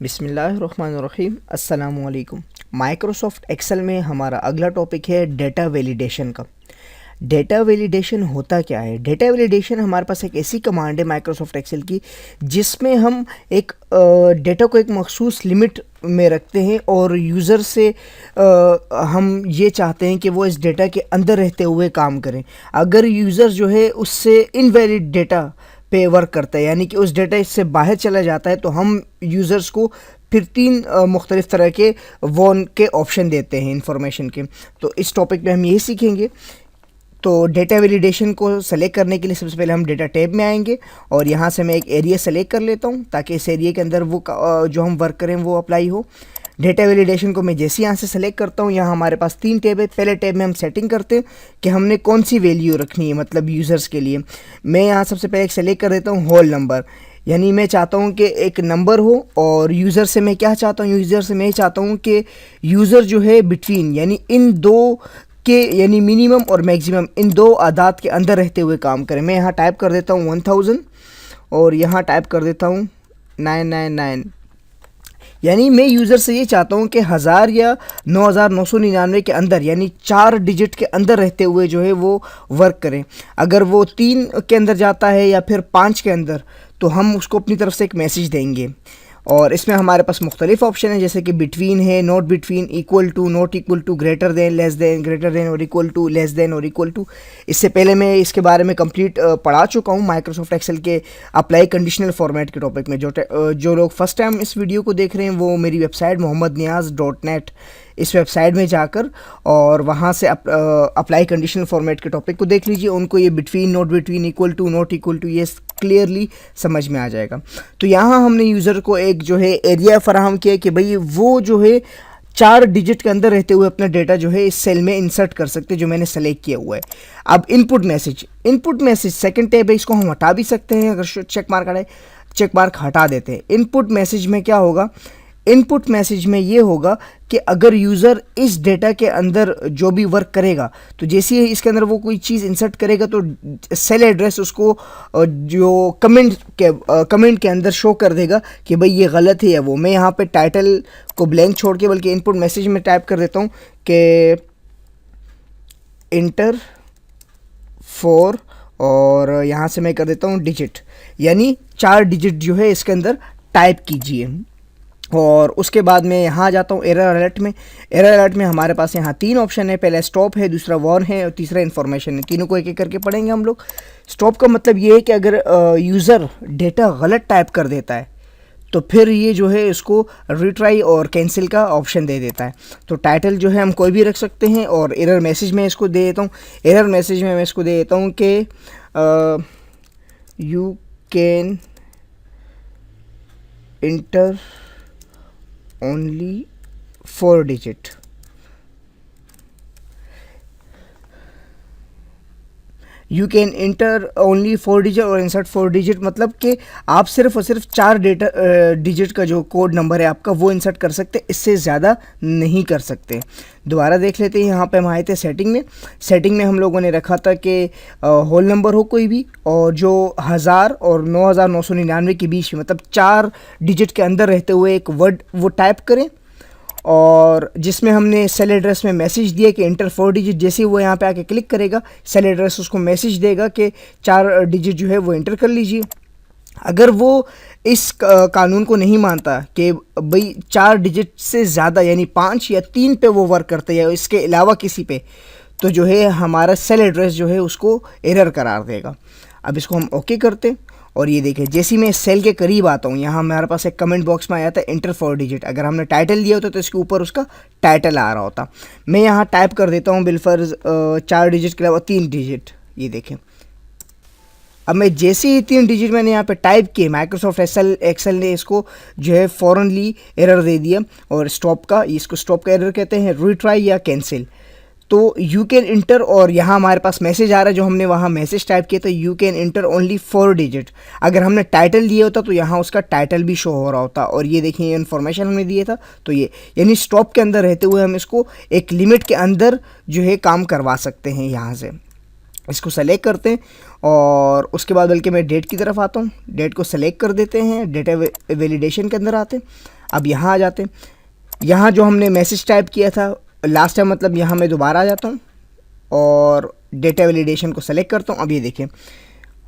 बिस्मिल्लाहिर्रहमानिर्रहीम, अस्सलामुअलैकुम। Microsoft Excel में हमारा अगला टॉपिक है डेटा वैलिडेशन का। डेटा वैलिडेशन होता क्या है? डेटा वैलिडेशन हमारे पास एक ऐसी कमांड है माइक्रोसॉफ्ट एक्सेल की जिसमें हम एक डेटा को एक मखसूस लिमिट में रखते हैं और यूज़र से हम ये चाहते हैं कि वो इस डेटा के अंदर रहते हुए काम करें। अगर यूज़र जो है उससे इनवैलिड डेटा पे वर्क करता है, यानी कि उस डेटा इससे बाहर चला जाता है, तो हम यूज़र्स को फिर तीन मुख्तलिफ़ तरह के वॉन के ऑप्शन देते हैं इंफॉर्मेशन के। तो इस टॉपिक में हम यही सीखेंगे। तो डेटा वैलिडेशन को सेलेक्ट करने के लिए सबसे पहले हम डेटा टैब में आएंगे और यहाँ से मैं एक एरिया सेलेक्ट कर लेता हूँ ताकि इस एरिया के अंदर वो जो हम वर्क करें वो अप्लाई हो। डेटा वैलिडेशन को मैं जैसे यहाँ से सेलेक्ट करता हूँ, यहाँ हमारे पास तीन टैब है। पहले टैब में हम सेटिंग करते हैं कि हमने कौन सी वैल्यू रखनी है, मतलब यूज़र्स के लिए। मैं यहाँ सबसे पहले एक सेलेक्ट कर देता हूँ होल नंबर, यानी मैं चाहता हूँ कि एक नंबर हो। और यूज़र से मैं क्या चाहता हूँ? यूज़र से मैं चाहता हूँ कि यूज़र जो है बिटवीन, यानी इन दो के, यानी मिनिमम और मैक्सिमम, इन दो आदाद के अंदर रहते हुए काम करें। मैं यहाँ टाइप कर देता हूँ 1000 और यहाँ टाइप कर देता हूँ 999। यानी मैं यूज़र से ये चाहता हूँ कि 1000 या 9999 के अंदर, यानी 4 डिजिट के अंदर रहते हुए जो है वो वर्क करें। अगर वो 3 के अंदर जाता है या फिर 5 के अंदर, तो हम उसको अपनी तरफ से एक मैसेज देंगे। और इसमें हमारे पास मुख्तलिफ ऑप्शन है, जैसे कि बिटवीन है, not between, equal to, not equal to, greater than, less than, greater than और इक्वल टू, लेस देन और इक्वल टू। इससे पहले मैं इसके बारे में कंप्लीट पढ़ा चुका हूँ माइक्रोसॉफ्ट एक्सेल के अप्लाई कंडीशनल फॉर्मेट के टॉपिक में। जो लोग फर्स्ट टाइम इस वीडियो को देख रहे हैं वो मेरी वेबसाइट mohammadniyaz.net, इस वेबसाइट में जाकर और वहाँ से अप्लाई कंडीशनल फॉर्मेट के टॉपिक को देख लीजिए। उनको ये between, not between, equal to, not equal to ये क्लियरली समझ में आ जाएगा। तो यहाँ हमने यूज़र को एक जो है एरिया फराहम किया कि भाई वो जो है 4 डिजिट के अंदर रहते हुए अपना डेटा जो है इस सेल में इंसर्ट कर सकते हैं जो मैंने सेलेक्ट किया हुआ है। अब इनपुट मैसेज सेकंड टैब है, इसको हम हटा भी सकते हैं। अगर चेक मार्क हटा देते हैं। इनपुट मैसेज में क्या होगा? इनपुट मैसेज में ये होगा कि अगर यूज़र इस डेटा के अंदर जो भी वर्क करेगा, तो जैसे ही इसके अंदर वो कोई चीज़ इंसर्ट करेगा तो सेल एड्रेस उसको जो कमेंट के अंदर शो कर देगा कि भाई ये गलत है या वो। मैं यहाँ पे टाइटल को ब्लैंक छोड़ के बल्कि इनपुट मैसेज में टाइप कर देता हूँ कि इंटर 4 और यहाँ से मैं कर देता हूँ डिजिट, यानी 4 डिजिट जो है इसके अंदर टाइप कीजिए। और उसके बाद मैं यहाँ जाता हूँ एरर अलर्ट में हमारे पास यहाँ 3 ऑप्शन है। पहला स्टॉप है, दूसरा वॉर्न है और तीसरा इन्फॉर्मेशन है। तीनों को एक एक करके पढ़ेंगे हम लोग। स्टॉप का मतलब ये है कि अगर यूज़र डेटा गलत टाइप कर देता है तो फिर ये जो है इसको रिट्राई और कैंसिल का ऑप्शन दे देता है। तो टाइटल जो है हम कोई भी रख सकते हैं। और एरर मैसेज में इसको दे देता हूँ, एरर मैसेज में मैं इसको दे देता हूँ कि you can inter only 4 digit. You can inter only 4 digit और इंसर्ट 4 डिजिट, मतलब कि आप सिर्फ और सिर्फ 4 डिजिट का जो कोड नंबर है आपका वो इंसर्ट कर सकते, इससे ज़्यादा नहीं कर सकते। दोबारा देख लेते हैं। यहाँ पे हम आए थे सेटिंग में हम लोगों ने रखा था कि होल नंबर हो कोई भी और जो 1000 और 9999 के बीच में, मतलब 4 डिजिट के अंदर रहते हुए एक वर्ड वो टाइप करें। और जिसमें हमने सेल एड्रेस में मैसेज दिया कि इंटर 4 डिजिट। जैसे ही वो यहाँ पे आके क्लिक करेगा, सेल एड्रेस उसको मैसेज देगा कि 4 डिजिट जो है वो इंटर कर लीजिए। अगर वो इस कानून को नहीं मानता कि भाई 4 डिजिट से ज़्यादा, यानी 5 या 3 पे वो वर्क करता है या इसके अलावा किसी पे, तो जो है हमारा सेल एड्रेस जो है उसको एरर करार देगा। अब इसको हम ओके करते और ये देखें, जैसे ही मैं सेल के करीब आता हूँ, यहाँ हमारे पास एक कमेंट बॉक्स में आया था इंटर 4 डिजिट। अगर हमने टाइटल दिया होता तो इसके ऊपर उसका टाइटल आ रहा होता। मैं यहाँ टाइप कर देता हूँ बिलफर्ज 4 डिजिट के अलावा 3 डिजिट। ये देखें, अब मैं जैसे ही 3 डिजिट मैंने यहाँ पे टाइप किए, माइक्रोसॉफ्ट एक्सेल ने इसको जो है फ़ौरनली एरर दे दिया। और इसको स्टॉप का एरर कहते हैं, रिट्राई या कैंसिल। तो यू कैन इंटर, और यहाँ हमारे पास मैसेज आ रहा है जो हमने वहाँ मैसेज टाइप किया था, you can inter only 4 digit. अगर हमने टाइटल दिया होता तो यहाँ उसका टाइटल भी शो हो रहा होता। और ये देखिए ये इन्फॉर्मेशन हमने दिया था, तो ये यानी स्टॉप के अंदर रहते हुए हम इसको एक लिमिट के अंदर जो है काम करवा सकते हैं। यहाँ से इसको सेलेक्ट करते हैं और उसके बाद बल्कि मैं डेट की तरफ आता हूँ, डेट को सेलेक्ट कर देते हैं, डेटा वैलिडेशन के अंदर आते हैं। अब यहाँ आ जाते हैं, यहाँ जो हमने मैसेज टाइप किया था लास्ट टाइम, मतलब यहाँ मैं दोबारा आ जाता हूँ और डेटा वैलिडेशन को सेलेक्ट करता हूँ। अब ये देखिए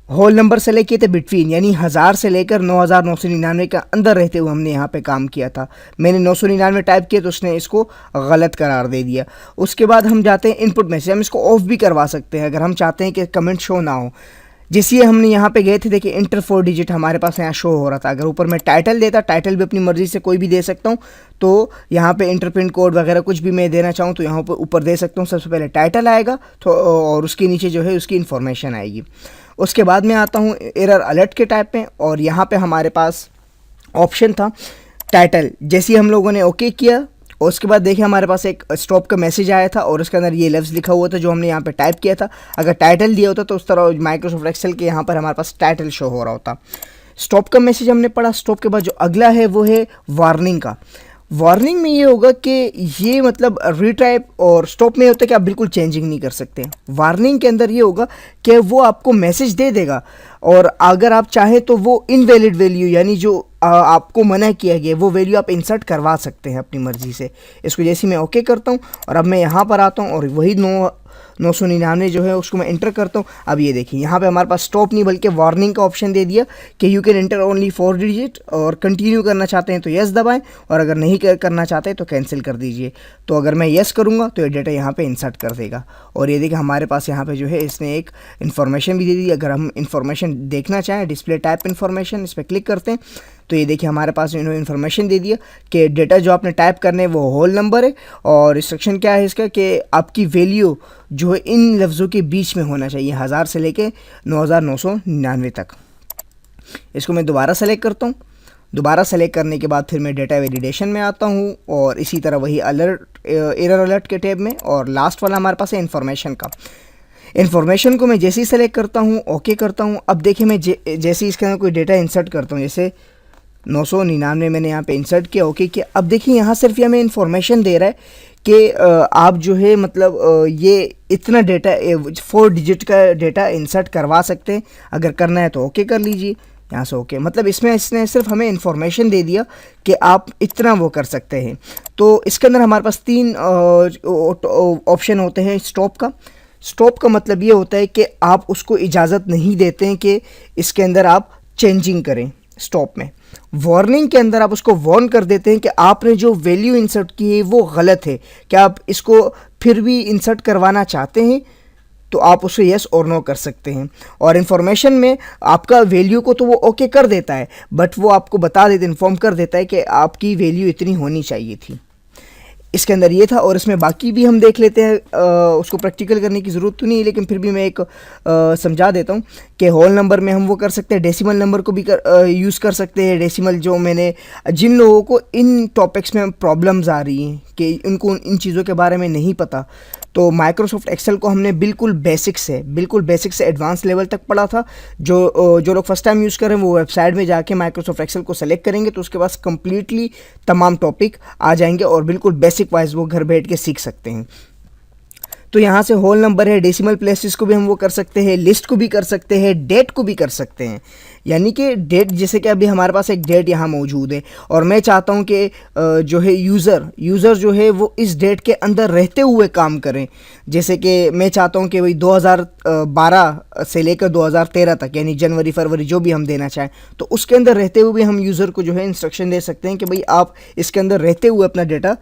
होल नंबर सेलेक्ट किए थे बिटवीन, यानी 1000 से लेकर 9999 का अंदर रहते हुए हमने यहाँ पे काम किया था। मैंने 999 टाइप किया तो उसने इसको गलत करार दे दिया। उसके बाद हम जाते हैं इनपुट मैसेज, हम इसको ऑफ भी करवा सकते हैं अगर हम चाहते हैं कि कमेंट शो ना हो। जैसे हमने यहाँ पे गए थे, देखिए इंटर 4 डिजिट हमारे पास यहाँ शो हो रहा था। अगर ऊपर मैं टाइटल देता, टाइटल भी अपनी मर्ज़ी से कोई भी दे सकता हूँ, तो यहाँ पे इंटर पिन कोड वगैरह कुछ भी मैं देना चाहूँ तो यहाँ पे ऊपर दे सकता हूँ। सबसे पहले टाइटल आएगा तो और उसके नीचे जो है उसकी इन्फॉर्मेशन आएगी। उसके बाद मैं आता हूँ एरर अलर्ट के टाइप में, और यहाँ पे हमारे पास ऑप्शन था टाइटल। जैसे ही हम लोगों ने ओके किया और उसके बाद देखिए हमारे पास एक स्टॉप का मैसेज आया था और उसके अंदर ये लफ्ज़ लिखा हुआ था जो हमने यहाँ पे टाइप किया था। अगर टाइटल दिया होता तो उस तरह माइक्रोसॉफ्ट एक्सेल के यहाँ पर हमारे पास टाइटल शो हो रहा होता। स्टॉप का मैसेज हमने पढ़ा। स्टॉप के बाद जो अगला है वो है वार्निंग का। वार्निंग में ये होगा कि ये मतलब रीटाइप, और स्टॉप में होता है कि आप बिल्कुल चेंजिंग नहीं कर सकते। वार्निंग के अंदर ये होगा कि वो आपको मैसेज दे देगा और अगर आप चाहें तो वो इनवैलिड वैल्यू, यानी जो आपको मना किया गया वो वैल्यू आप इंसर्ट करवा सकते हैं अपनी मर्ज़ी से। इसको जैसे मैं ओके करता हूँ और अब मैं यहाँ पर आता हूँ और वही 999 जो है उसको मैं इंटर करता हूँ। अब ये देखिए यहाँ पे हमारे पास स्टॉप नहीं बल्कि वार्निंग का ऑप्शन दे दिया कि you can inter only 4 digit, और कंटिन्यू करना चाहते हैं तो यस दबाएं और अगर नहीं करना चाहते तो कैंसिल कर दीजिए। तो अगर मैं यस करूँगा तो ये डेटा यहाँ पे इंसर्ट कर देगा। और ये देखिए हमारे पास यहाँ पे जो है इसने एक इन्फॉर्मेशन भी दे दी। अगर हम इन्फॉर्मेशन देखना चाहें, डिस्प्ले टाइप इन्फॉर्मेशन, इस पर क्लिक करते हैं तो ये देखिए हमारे पास इन्होंने इन्फॉर्मेशन दे दिया कि डेटा जो आपने टाइप करने है वो होल नंबर है, और इंस्ट्रक्शन क्या है इसका कि आपकी वैल्यू जो है इन लफ्ज़ों के बीच में होना चाहिए, 1000 से लेके 9999 तक। इसको मैं दोबारा सेलेक्ट करता हूँ। दोबारा सेलेक्ट करने के बाद फिर मैं डेटा वैलिडेशन में आता हूँ और इसी तरह वही एरर अलर्ट के टैब में, और लास्ट वाला हमारे पास है इन्फॉर्मेशन का। इन्फॉर्मेशन को मैं जैसे ही सेलेक्ट करता हूँ, ओके करता हूँ। अब देखिए मैं जैसे ही इसके अंदर कोई डेटा इंसर्ट करता हूँ, जैसे 999 मैंने यहाँ पे इंसर्ट किया, ओके किया। अब देखिए यहाँ सिर्फ ये हमें इन्फॉर्मेशन दे रहा है कि आप जो है मतलब ये इतना डेटा 4 डिजिट का डेटा इंसर्ट करवा सकते हैं। अगर करना है तो ओके कर लीजिए यहाँ से, ओके। मतलब इसमें इसने सिर्फ हमें इन्फॉर्मेशन दे दिया कि आप इतना वो कर सकते हैं। तो इसके अंदर हमारे पास 3 ऑप्शन होते हैं स्टॉप का। स्टॉप का मतलब ये होता है कि आप उसको इजाज़त नहीं देते हैं कि इसके अंदर आप चेंजिंग करें। स्टॉप में वार्निंग के अंदर आप उसको वार्न कर देते हैं कि आपने जो वैल्यू इंसर्ट की है वो गलत है, क्या आप इसको फिर भी इंसर्ट करवाना चाहते हैं, तो आप उसे यस और नो कर सकते हैं। और इन्फॉर्मेशन में आपका वैल्यू को तो वो ओके कर देता है, बट वो आपको बता देता, इन्फॉर्म कर देता है कि आपकी वैल्यू इतनी होनी चाहिए थी। इसके अंदर ये था, और इसमें बाकी भी हम देख लेते हैं। उसको प्रैक्टिकल करने की ज़रूरत तो नहीं है, लेकिन फिर भी मैं एक समझा देता हूँ कि होल नंबर में हम वो कर सकते हैं, डेसिमल नंबर को भी यूज़ कर सकते हैं। डेसिमल जो मैंने जिन लोगों को इन टॉपिक्स में प्रॉब्लम्स आ रही हैं कि उनको इन चीज़ों के बारे में नहीं पता, तो माइक्रोसॉफ्ट एक्सेल को हमने बिल्कुल बेसिक से एडवांस लेवल तक पढ़ा था। जो लोग फर्स्ट टाइम यूज़ कर रहे हैं वो वेबसाइट में जाके माइक्रोसॉफ्ट एक्सेल को सेलेक्ट करेंगे तो उसके पास कंप्लीटली तमाम टॉपिक आ जाएंगे और बिल्कुल बेसिक वाइज वो घर बैठ के सीख सकते हैं। तो यहाँ से होल नंबर है, डेसिमल प्लेसेस को भी हम वो कर सकते हैं, लिस्ट को भी कर सकते हैं, डेट को भी कर सकते हैं। यानी कि डेट, जैसे कि अभी हमारे पास एक डेट यहाँ मौजूद है और मैं चाहता हूँ कि जो है यूज़र जो है वो इस डेट के अंदर रहते हुए काम करें। जैसे कि मैं चाहता हूँ कि भाई 2012 से लेकर 2013 तक, यानी जनवरी फरवरी जो भी हम देना चाहें, तो उसके अंदर रहते हुए हम यूज़र को जो है इंस्ट्रक्शन दे सकते हैं कि भाई आप इसके अंदर रहते हुए अपना डेटा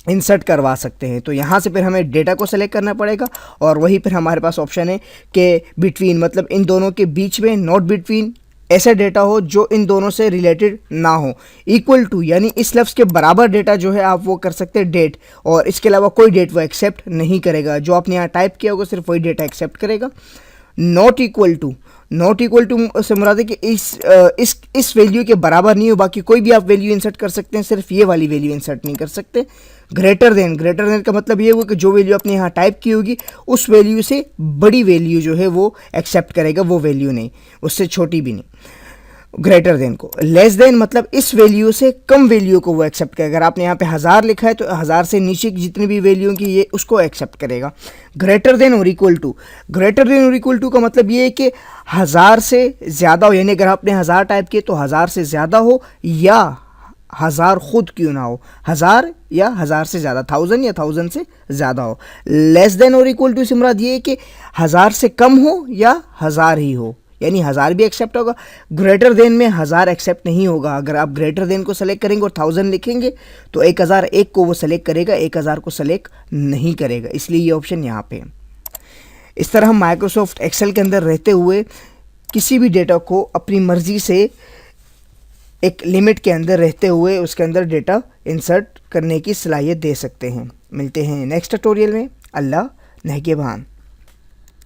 इंसर्ट करवा सकते हैं। तो यहाँ से फिर हमें डेटा को सेलेक्ट करना पड़ेगा और वहीं पर हमारे पास ऑप्शन है कि बिटवीन, मतलब इन दोनों के बीच में, नॉट बिटवीन, ऐसा डेटा हो जो इन दोनों से रिलेटेड ना हो। इक्वल टू, यानी इस लफ्ज़ के बराबर डेटा जो है आप वो कर सकते हैं डेट, और इसके अलावा कोई डेट वो एक्सेप्ट नहीं करेगा। जो आपने यहाँ टाइप किया होगा सिर्फ वही डेटा एक्सेप्ट करेगा। नॉट इक्वल टू से मुराद है कि इस वैल्यू के बराबर नहीं हो, बाकी कोई भी आप वैल्यू इंसर्ट कर सकते हैं, सिर्फ ये वाली वैल्यू इंसर्ट नहीं कर सकते। ग्रेटर देन का मतलब ये हुआ कि जो वैल्यू आपने यहाँ टाइप की होगी उस वैल्यू से बड़ी वैल्यू जो है वो एक्सेप्ट करेगा, वो वैल्यू नहीं, उससे छोटी भी नहीं। ग्रेटर देन को, लेस देन मतलब इस वैल्यू से कम वैल्यू को वो एक्सेप्ट करेगा। अगर आपने यहाँ पे 1000 लिखा है तो 1000 से नीचे की जितनी भी वैल्यू की ये उसको एक्सेप्ट करेगा। ग्रेटर देन और इक्वल टू का मतलब ये है कि 1000 से ज़्यादा हो, यानी अगर आपने 1000 टाइप किए तो 1000 से ज़्यादा हो या 1000 खुद क्यों ना हो, 1000 या 1000 से ज़्यादा, 1000 या 1000 से ज़्यादा हो। लेस देन और इक्वल टू से मुराद ये है कि 1000 से कम हो या 1000 ही हो, यानी 1000 भी एक्सेप्ट होगा। ग्रेटर देन में 1000 एक्सेप्ट नहीं होगा। अगर आप ग्रेटर देन को सेलेक्ट करेंगे और 1000 लिखेंगे तो 1001 को वो सेलेक्ट करेगा, 1000 को सेलेक्ट नहीं करेगा, इसलिए ये ऑप्शन यहाँ पे है। इस तरह हम माइक्रोसॉफ्ट एक्सेल के अंदर रहते हुए किसी भी डेटा को अपनी मर्जी से एक लिमिट के अंदर रहते हुए उसके अंदर डेटा इंसर्ट करने की सलाहियत दे सकते हैं। मिलते हैं नेक्स्ट ट्यूटोरियल में। अल्लाह नेगेबान।